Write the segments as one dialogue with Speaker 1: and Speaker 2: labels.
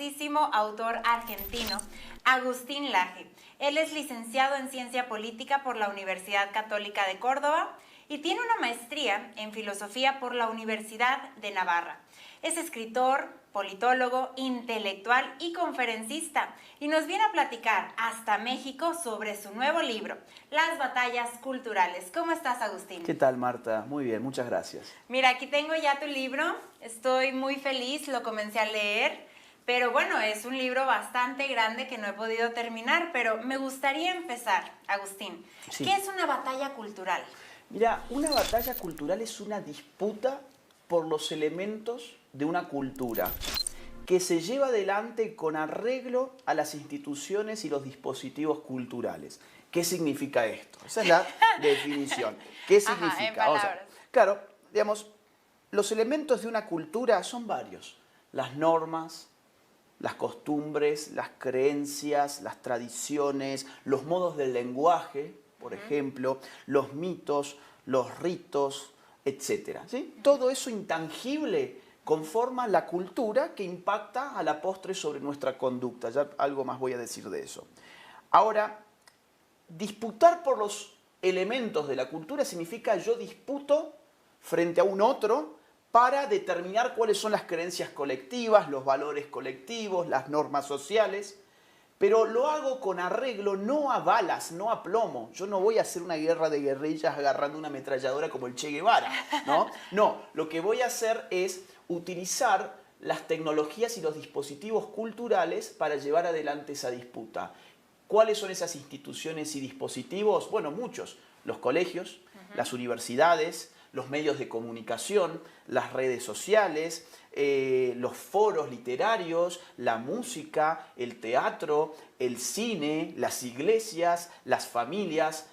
Speaker 1: famosísimo autor argentino, Agustín Laje. Él es licenciado en Ciencia Política por la Universidad Católica de Córdoba y tiene una maestría en Filosofía por la Universidad de Navarra. Es escritor, politólogo, intelectual y conferencista, y nos viene a platicar hasta México sobre su nuevo libro, Las batallas culturales. ¿Cómo estás, Agustín?
Speaker 2: ¿Qué tal, Marta? Muy bien, muchas gracias.
Speaker 1: Mira, aquí tengo ya tu libro, estoy muy feliz, lo comencé a leer, pero bueno, es un libro bastante grande que no he podido terminar, pero me gustaría empezar, Agustín.
Speaker 2: Sí.
Speaker 1: ¿Qué es una batalla cultural?
Speaker 2: Mira, una batalla cultural es una disputa por los elementos de una cultura que se lleva adelante con arreglo a las instituciones y los dispositivos culturales. ¿Qué significa esto? Esa es la definición. ¿Qué significa?
Speaker 1: Ajá, en palabras.
Speaker 2: Claro, digamos, los elementos de una cultura son varios. Las normas, las costumbres, las creencias, las tradiciones, los modos del lenguaje, por ejemplo, los mitos, los ritos, etc. ¿Sí? Todo eso intangible conforma la cultura que impacta a la postre sobre nuestra conducta. Ya algo más voy a decir de eso. Ahora, disputar por los elementos de la cultura significa yo disputo frente a un otro para determinar cuáles son las creencias colectivas, los valores colectivos, las normas sociales, pero lo hago con arreglo, no a balas, no a plomo. Yo no voy a hacer una guerra de guerrillas agarrando una ametralladora como el Che Guevara, ¿no? No, lo que voy a hacer es utilizar las tecnologías y los dispositivos culturales para llevar adelante esa disputa. ¿Cuáles son esas instituciones y dispositivos? Bueno, muchos. Los colegios, las universidades, los medios de comunicación, las redes sociales, los foros literarios, la música, el teatro, el cine, las iglesias, las familias.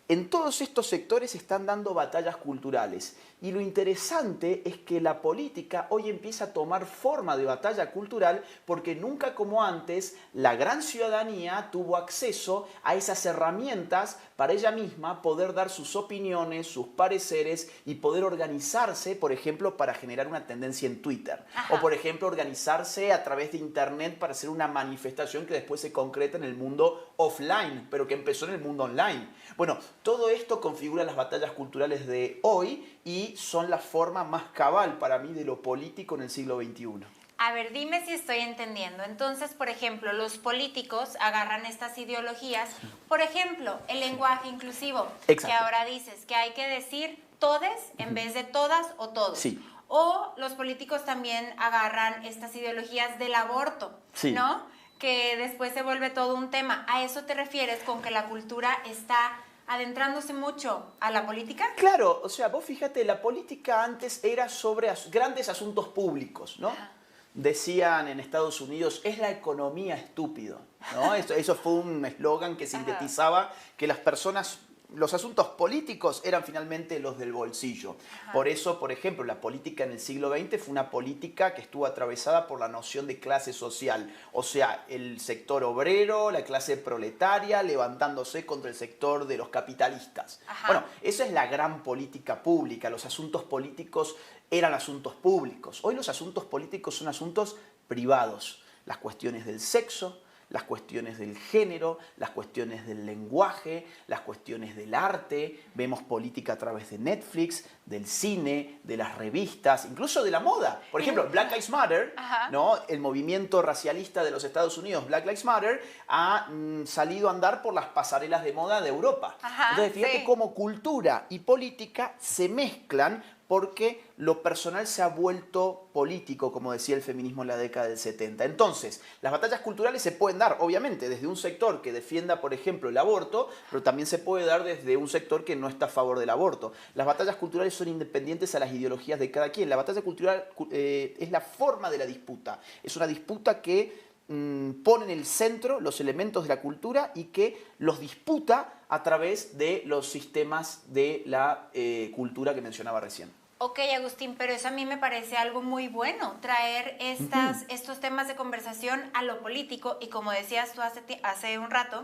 Speaker 2: En todos estos sectores están dando batallas culturales. Y lo interesante es que la política hoy empieza a tomar forma de batalla cultural porque nunca como antes la gran ciudadanía tuvo acceso a esas herramientas para ella misma poder dar sus opiniones, sus pareceres y poder organizarse, por ejemplo, para generar una tendencia en Twitter.
Speaker 1: Ajá.
Speaker 2: O, por ejemplo, organizarse a través de Internet para hacer una manifestación que después se concreta en el mundo offline, pero que empezó en el mundo online. Bueno, todo esto configura las batallas culturales de hoy y son la forma más cabal para mí de lo político en el siglo XXI.
Speaker 1: A ver, dime si estoy entendiendo. Entonces, por ejemplo, los políticos agarran estas ideologías. Por ejemplo, el lenguaje inclusivo.
Speaker 2: Exacto.
Speaker 1: Que ahora dices que hay que decir todes en vez de todas o todos.
Speaker 2: Sí.
Speaker 1: O los políticos también agarran estas ideologías del aborto,
Speaker 2: Sí.
Speaker 1: ¿no? Que después se vuelve todo un tema. ¿A eso te refieres con que la cultura está adentrándose mucho a la política?
Speaker 2: Claro, o sea, vos fíjate, la política antes era sobre grandes asuntos públicos, ¿no?
Speaker 1: Ajá.
Speaker 2: Decían en Estados Unidos, es la economía estúpido, ¿no? Eso fue un eslogan que sintetizaba que las personas, los asuntos políticos eran finalmente los del bolsillo.
Speaker 1: Ajá.
Speaker 2: Por eso, por ejemplo, la política en el siglo XX fue una política que estuvo atravesada por la noción de clase social. O sea, el sector obrero, la clase proletaria, levantándose contra el sector de los capitalistas.
Speaker 1: Ajá.
Speaker 2: Bueno, esa es la gran política pública. Los asuntos políticos eran asuntos públicos. Hoy los asuntos políticos son asuntos privados. Las cuestiones del sexo, las cuestiones del género, las cuestiones del lenguaje, las cuestiones del arte. Vemos política a través de Netflix, del cine, de las revistas, incluso de la moda. Por ejemplo, Black Lives Matter, ¿no? El movimiento racialista de los Estados Unidos, Black Lives Matter, ha salido a andar por las pasarelas de moda de Europa.
Speaker 1: Ajá,
Speaker 2: Entonces, fíjate
Speaker 1: sí.
Speaker 2: cómo cultura y política se mezclan porque lo personal se ha vuelto político, como decía el feminismo en la década del 70. Entonces, las batallas culturales se pueden dar, obviamente, desde un sector que defienda, por ejemplo, el aborto, pero también se puede dar desde un sector que no está a favor del aborto. Las batallas culturales son independientes a las ideologías de cada quien. La batalla cultural es la forma de la disputa. Es una disputa que pone en el centro los elementos de la cultura y que los disputa a través de los sistemas de la cultura que mencionaba recién.
Speaker 1: Ok, Agustín, pero eso a mí me parece algo muy bueno, traer estos temas de conversación a lo político y como decías tú hace un rato,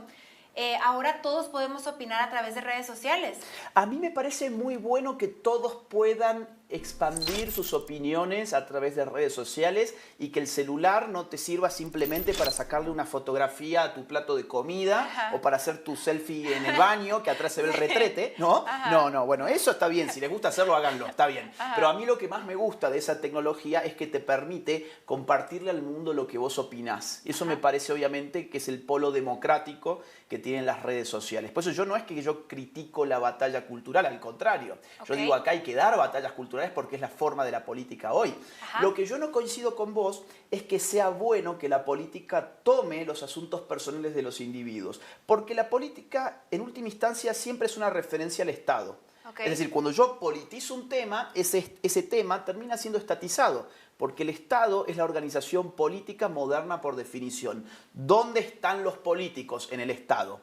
Speaker 1: ahora todos podemos opinar a través de redes sociales.
Speaker 2: A mí me parece muy bueno que todos puedan expandir sus opiniones a través de redes sociales y que el celular no te sirva simplemente para sacarle una fotografía a tu plato de comida
Speaker 1: Ajá.
Speaker 2: o para hacer tu selfie en el baño, que atrás se ve el retrete, ¿no?
Speaker 1: Ajá.
Speaker 2: No, bueno, eso está bien, si les gusta hacerlo, háganlo, está bien.
Speaker 1: Ajá.
Speaker 2: Pero a mí lo que más me gusta de esa tecnología es que te permite compartirle al mundo lo que vos opinás. Eso me parece obviamente que es el polo democrático que tienen las redes sociales. Por eso yo no es que yo critico la batalla cultural, al contrario. Yo digo, acá hay que dar batallas culturales porque es la forma de la política hoy.
Speaker 1: Ajá.
Speaker 2: Lo que yo no coincido con vos es que sea bueno que la política tome los asuntos personales de los individuos, porque la política en última instancia siempre es una referencia al Estado.
Speaker 1: Okay.
Speaker 2: Es decir, cuando yo politizo un tema, ese tema termina siendo estatizado, porque el Estado es la organización política moderna por definición. ¿Dónde están los políticos en el Estado?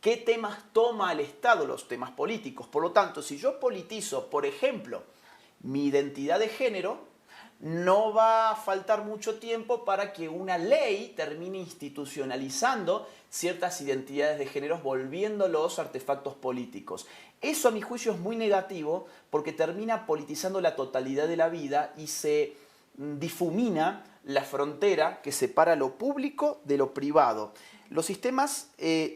Speaker 2: ¿Qué temas toma el Estado? Los temas políticos. Por lo tanto, si yo politizo, por ejemplo, mi identidad de género, no va a faltar mucho tiempo para que una ley termine institucionalizando ciertas identidades de género, volviéndolos artefactos políticos. Eso a mi juicio es muy negativo porque termina politizando la totalidad de la vida y se difumina la frontera que separa lo público de lo privado. Los sistemas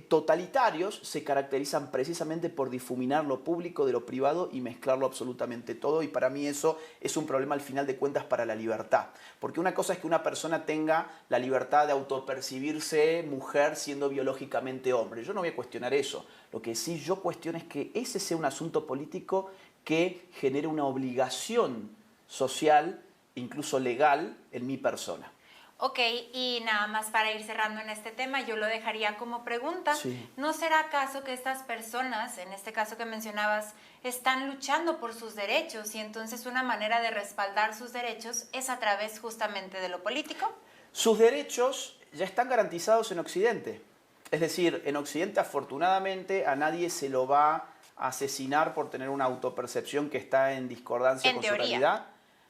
Speaker 2: totalitarios se caracterizan precisamente por difuminar lo público de lo privado y mezclarlo absolutamente todo, y para mí eso es un problema al final de cuentas para la libertad. Porque una cosa es que una persona tenga la libertad de autopercibirse mujer siendo biológicamente hombre. Yo no voy a cuestionar eso. Lo que sí yo cuestiono es que ese sea un asunto político que genere una obligación social, incluso legal, en mi persona.
Speaker 1: Ok, y nada más para ir cerrando en este tema, yo lo dejaría como pregunta.
Speaker 2: Sí.
Speaker 1: ¿No será acaso que estas personas, en este caso que mencionabas, están luchando por sus derechos y entonces una manera de respaldar sus derechos es a través justamente de lo político?
Speaker 2: Sus derechos ya están garantizados en Occidente. Es decir, en Occidente afortunadamente a nadie se lo va a asesinar por tener una autopercepción que está en discordancia con su realidad.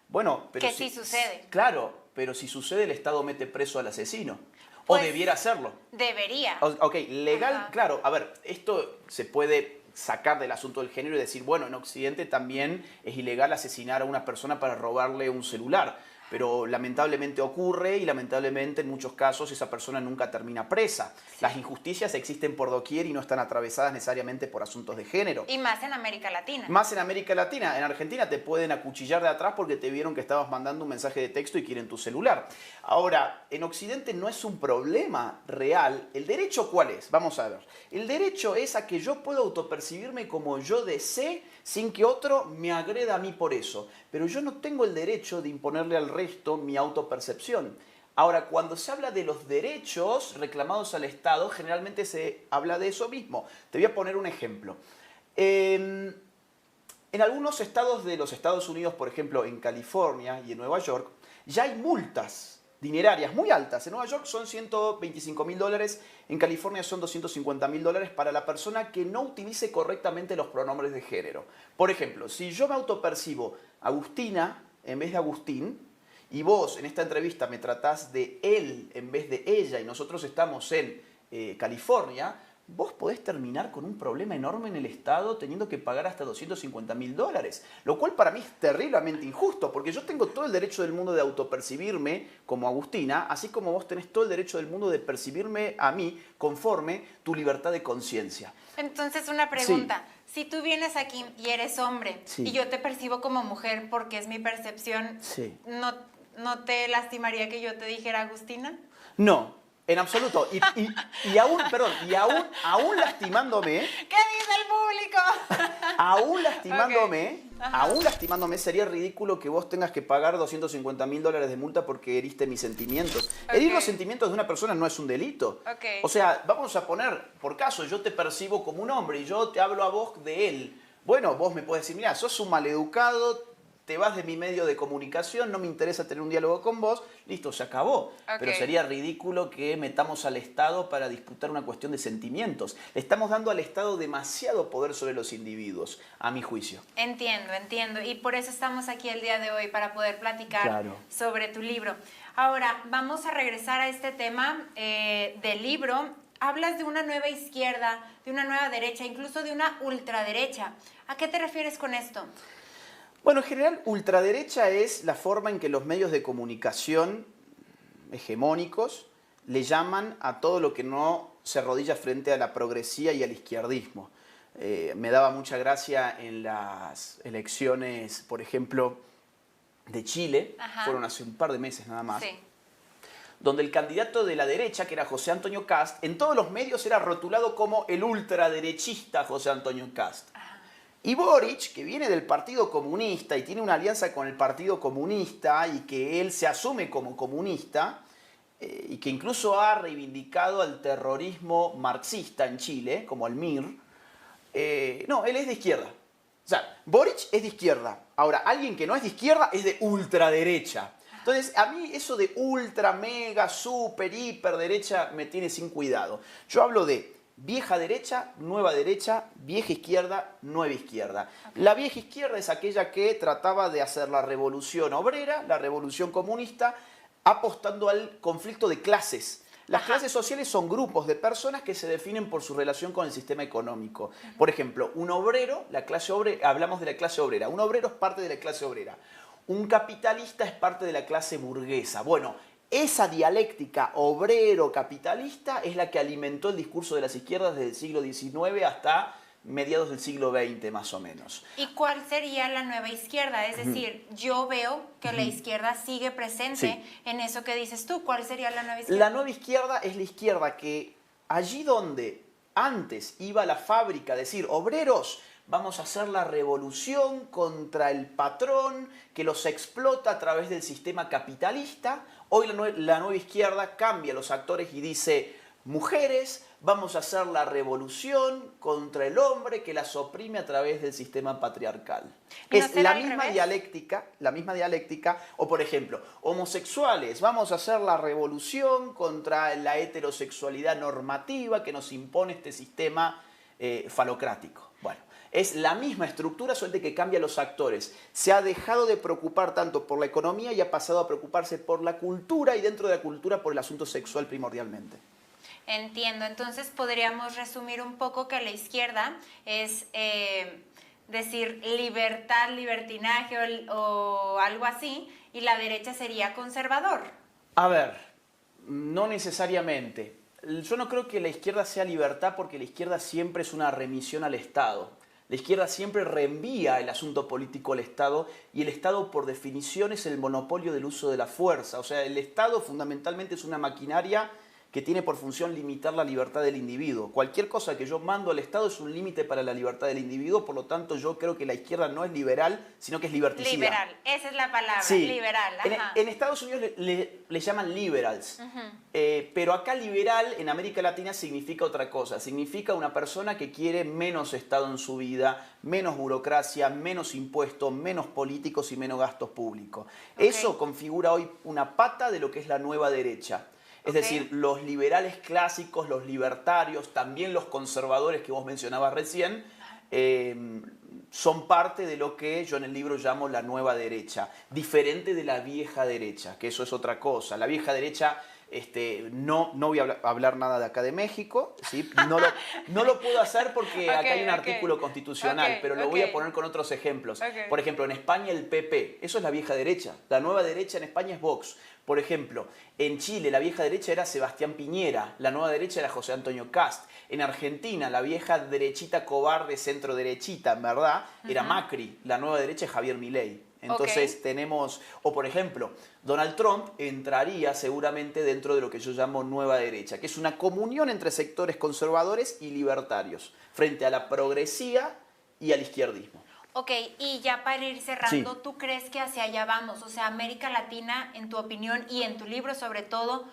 Speaker 2: Bueno, pero
Speaker 1: que sí sucede.
Speaker 2: Claro, pero si sucede el Estado mete preso al asesino.
Speaker 1: Pues,
Speaker 2: o debiera hacerlo.
Speaker 1: Debería.
Speaker 2: Ok, legal,
Speaker 1: Ajá.
Speaker 2: claro. A ver, esto se puede sacar del asunto del género y decir, bueno, en Occidente también es ilegal asesinar a una persona para robarle un celular. Pero lamentablemente ocurre y lamentablemente en muchos casos esa persona nunca termina presa.
Speaker 1: Sí.
Speaker 2: Las injusticias existen por doquier y no están atravesadas necesariamente por asuntos de género.
Speaker 1: Y más en América Latina.
Speaker 2: Más en América Latina. En Argentina te pueden acuchillar de atrás porque te vieron que estabas mandando un mensaje de texto y quieren tu celular. Ahora, en Occidente no es un problema real. ¿El derecho cuál es? Vamos a ver. El derecho es a que yo pueda autopercibirme como yo desee sin que otro me agreda a mí por eso. Pero yo no tengo el derecho de imponerle al resto mi autopercepción. Ahora, cuando se habla de los derechos reclamados al Estado, generalmente se habla de eso mismo. Te voy a poner un ejemplo. En algunos estados de los Estados Unidos, por ejemplo, en California y en Nueva York, ya hay multas dinerarias muy altas. En Nueva York son $125.000, en California son $250.000 para la persona que no utilice correctamente los pronombres de género. Por ejemplo, si yo me autopercibo Agustina en vez de Agustín, y vos en esta entrevista me tratás de él en vez de ella y nosotros estamos en California, vos podés terminar con un problema enorme en el Estado teniendo que pagar hasta $250.000, lo cual para mí es terriblemente injusto, porque yo tengo todo el derecho del mundo de autopercibirme como Agustina, así como vos tenés todo el derecho del mundo de percibirme a mí conforme tu libertad de conciencia.
Speaker 1: Entonces, una pregunta. Sí. Si tú vienes aquí y eres hombre y yo te percibo como mujer porque es mi percepción, ¿no te lastimaría que yo te dijera Agustina?
Speaker 2: No. En absoluto. Y aún lastimándome...
Speaker 1: ¿Qué dice el público?
Speaker 2: Aún lastimándome, sería ridículo que vos tengas que pagar $250.000 de multa porque heriste mis sentimientos. Herir los sentimientos de una persona no es un delito. O sea, vamos a poner, por caso, yo te percibo como un hombre y yo te hablo a vos de él. Bueno, vos me podés decir, mira, sos un maleducado, te vas de mi medio de comunicación, no me interesa tener un diálogo con vos, listo, se acabó. Pero sería ridículo que metamos al Estado para disputar una cuestión de sentimientos. Le estamos dando al Estado demasiado poder sobre los individuos, a mi juicio.
Speaker 1: Entiendo. Y por eso estamos aquí el día de hoy, para poder platicar sobre tu libro. Ahora, vamos a regresar a este tema del libro. Hablas de una nueva izquierda, de una nueva derecha, incluso de una ultraderecha. ¿A qué te refieres con esto?
Speaker 2: Bueno, en general, ultraderecha es la forma en que los medios de comunicación hegemónicos le llaman a todo lo que no se arrodilla frente a la progresía y al izquierdismo. Me daba mucha gracia en las elecciones, por ejemplo, de Chile,
Speaker 1: Ajá.
Speaker 2: fueron hace un par de meses nada más,
Speaker 1: Sí.
Speaker 2: donde el candidato de la derecha, que era José Antonio Cast, en todos los medios era rotulado como el ultraderechista José Antonio Cast. Y Boric, que viene del Partido Comunista y tiene una alianza con el Partido Comunista y que él se asume como comunista, y que incluso ha reivindicado al terrorismo marxista en Chile, como el MIR, no, él es de izquierda. O sea, Boric es de izquierda. Ahora, alguien que no es de izquierda es de ultraderecha. Entonces, a mí eso de ultra, mega, super, hiper derecha me tiene sin cuidado. Yo hablo de vieja derecha, vieja izquierda, nueva izquierda. La vieja izquierda es aquella que trataba de hacer la revolución obrera, la revolución comunista, apostando al conflicto de clases. Las clases sociales son grupos de personas que se definen por su relación con el sistema económico. Por ejemplo, un obrero, la clase obrera, hablamos de la clase obrera, un obrero es parte de la clase obrera. Un capitalista es parte de la clase burguesa. Bueno, esa dialéctica obrero-capitalista es la que alimentó el discurso de las izquierdas desde el siglo XIX hasta mediados del siglo XX, más o menos.
Speaker 1: ¿Y cuál sería la nueva izquierda? Es decir, yo veo que la izquierda sigue presente en eso que dices tú. ¿Cuál sería la nueva izquierda?
Speaker 2: La nueva izquierda es la izquierda que allí donde antes iba la fábrica a decir, obreros, vamos a hacer la revolución contra el patrón que los explota a través del sistema capitalista, hoy la nueva izquierda cambia los actores y dice, mujeres, vamos a hacer la revolución contra el hombre que las oprime a través del sistema patriarcal. Es la misma dialéctica, o por ejemplo, homosexuales, vamos a hacer la revolución contra la heterosexualidad normativa que nos impone este sistema falocrático. Bueno, es la misma estructura, solamente que cambia los actores. Se ha dejado de preocupar tanto por la economía y ha pasado a preocuparse por la cultura y dentro de la cultura por el asunto sexual primordialmente.
Speaker 1: Entiendo, entonces podríamos resumir un poco que la izquierda es decir libertad, libertinaje o algo así, y la derecha sería conservador.
Speaker 2: A ver, no necesariamente. Yo no creo que la izquierda sea libertad porque la izquierda siempre es una remisión al Estado. La izquierda siempre reenvía el asunto político al Estado y el Estado por definición es el monopolio del uso de la fuerza. O sea, el Estado fundamentalmente es una maquinaria que tiene por función limitar la libertad del individuo. Cualquier cosa que yo mando al Estado es un límite para la libertad del individuo, por lo tanto yo creo que la izquierda no es liberal, sino que es liberticida.
Speaker 1: Liberal, esa es la palabra,
Speaker 2: sí.
Speaker 1: Liberal. Ajá.
Speaker 2: En Estados Unidos le llaman liberals, pero acá liberal en América Latina significa otra cosa, significa una persona que quiere menos Estado en su vida, menos burocracia, menos impuestos, menos políticos y menos gastos públicos. Eso configura hoy una pata de lo que es la nueva derecha. Es decir, los liberales clásicos, los libertarios, también los conservadores que vos mencionabas recién, son parte de lo que yo en el libro llamo la nueva derecha, diferente de la vieja derecha, que eso es otra cosa. La vieja derecha, no voy a hablar nada de acá de México, ¿sí? no lo puedo hacer porque acá hay un artículo constitucional, pero lo voy a poner con otros ejemplos. Por ejemplo, en España el PP, eso es la vieja derecha. La nueva derecha en España es Vox. Por ejemplo, en Chile la vieja derecha era Sebastián Piñera, la nueva derecha era José Antonio Cast. En Argentina la vieja derechita cobarde centro derechita, en verdad, era Macri, la nueva derecha es Javier Milei. Entonces tenemos, o por ejemplo, Donald Trump entraría seguramente dentro de lo que yo llamo nueva derecha, que es una comunión entre sectores conservadores y libertarios, frente a la progresía y al izquierdismo.
Speaker 1: Ok, y ya para ir cerrando, ¿tú crees que hacia allá vamos? O sea, América Latina, en tu opinión y en tu libro sobre todo,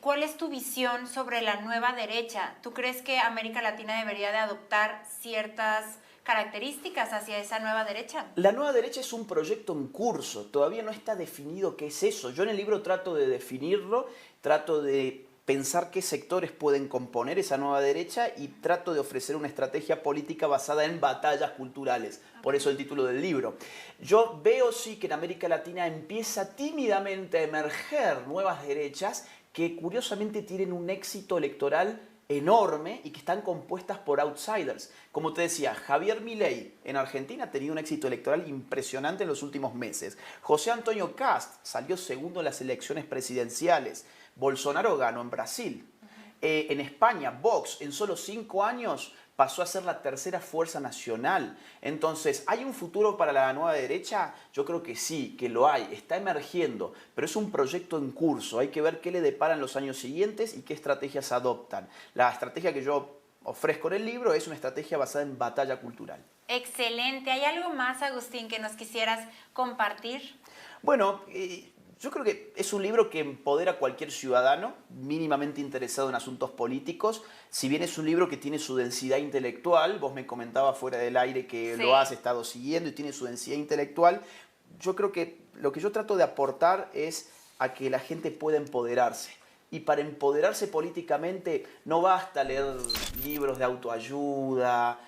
Speaker 1: ¿cuál es tu visión sobre la nueva derecha? ¿Tú crees que América Latina debería de adoptar ciertas características hacia esa nueva derecha?
Speaker 2: La nueva derecha es un proyecto en curso, todavía no está definido qué es eso. Yo en el libro trato de definirlo, trato de pensar qué sectores pueden componer esa nueva derecha y trato de ofrecer una estrategia política basada en batallas culturales. Por eso el título del libro. Yo veo sí que en América Latina empieza tímidamente a emerger nuevas derechas que curiosamente tienen un éxito electoral enorme y que están compuestas por outsiders. Como te decía, Javier Milei en Argentina ha tenido un éxito electoral impresionante en los últimos meses. José Antonio Kast salió segundo en las elecciones presidenciales. Bolsonaro ganó en Brasil. En España, Vox en solo 5 años pasó a ser la tercera fuerza nacional. Entonces, ¿hay un futuro para la nueva derecha? Yo creo que sí, que lo hay, está emergiendo, pero es un proyecto en curso. Hay que ver qué le deparan los años siguientes y qué estrategias adoptan. La estrategia que yo ofrezco en el libro es una estrategia basada en batalla cultural.
Speaker 1: Excelente. ¿Hay algo más, Agustín, que nos quisieras compartir?
Speaker 2: Bueno, yo creo que es un libro que empodera a cualquier ciudadano mínimamente interesado en asuntos políticos. Si bien es un libro que tiene su densidad intelectual, vos me comentabas fuera del aire que
Speaker 1: Sí.
Speaker 2: lo has estado siguiendo y tiene su densidad intelectual, yo creo que lo que yo trato de aportar es a que la gente pueda empoderarse. Y para empoderarse políticamente no basta leer libros de autoayuda,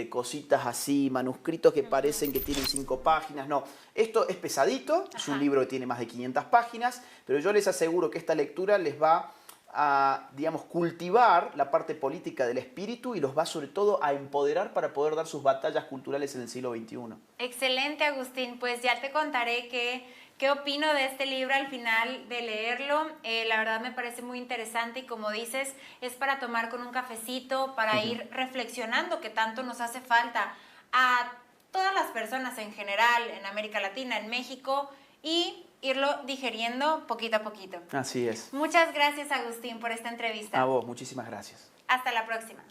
Speaker 2: cositas así, manuscritos que parecen que tienen 5 páginas. No, esto es pesadito, es un libro que tiene más de 500 páginas, pero yo les aseguro que esta lectura les va a, digamos, cultivar la parte política del espíritu y los va sobre todo a empoderar para poder dar sus batallas culturales en el siglo XXI.
Speaker 1: Excelente, Agustín. Pues ya te contaré qué opino de este libro al final de leerlo. La verdad me parece muy interesante y como dices, es para tomar con un cafecito, para ir reflexionando que tanto nos hace falta a todas las personas en general, en América Latina, en México, y irlo digeriendo poquito a poquito.
Speaker 2: Así es.
Speaker 1: Muchas gracias, Agustín, por esta entrevista.
Speaker 2: A vos, muchísimas gracias.
Speaker 1: Hasta la próxima.